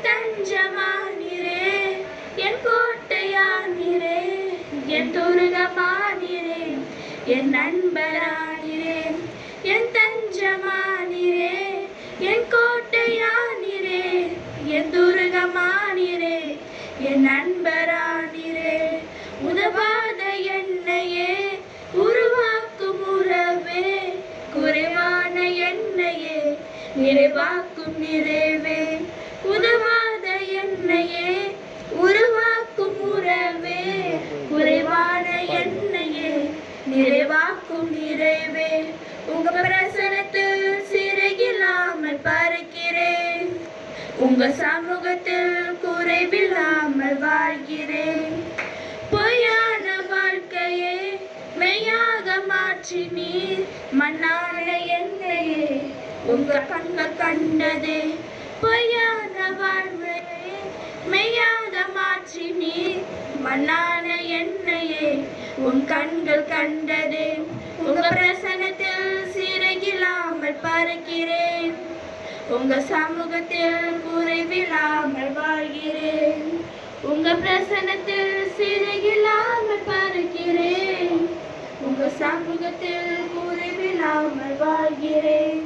தஞ்சமானிரே, என் கோட்டையானிரே, என் துருகமானிரே, என் நண்பரானிரே, என் தஞ்சமானிரே, என் கோட்டையானிரே, என் துருகமானிரே, என் நண்பரானிரே. உதவாத என்னையே உருவாக்கும் உறவே, குறைவான என்னையே நிறைவாக்கும் நிறைவே. உதவாத என்னையே உருவாக்கும் உறவே, குறைவான என்னையே நிறைவாக்கும் நிறைவே. உங்க பிரசனத்தில் சிறையில்லாமல் பறக்கிறேன், உங்க சமூகத்தில் குறைவில்லாமல் வாழ்கிறேன். பொய்யான வாழ்க்கையே மெய்யாக மாற்றி நீர், மண்ணான என்னையே உங்க கண்கள் கண்டதே. பொய்யான வாழ்வையே மெய்யாக மாற்றி நீர், மண்ணான என்னையே உன் கண்கள் கண்டதே. உங்க பிரசனத்தில் சிறையில்லாமல் பறக்கிறேன், உங்க சமூகத்தில் குறைவில்லாமல் வாழ்கிறேன். உங்க பிரசனத்தில் சிறையில்லாமல் பறக்கிறேன், உங்க சமூகத்தில் குறைவில்லாமல் வாழ்கிறேன்.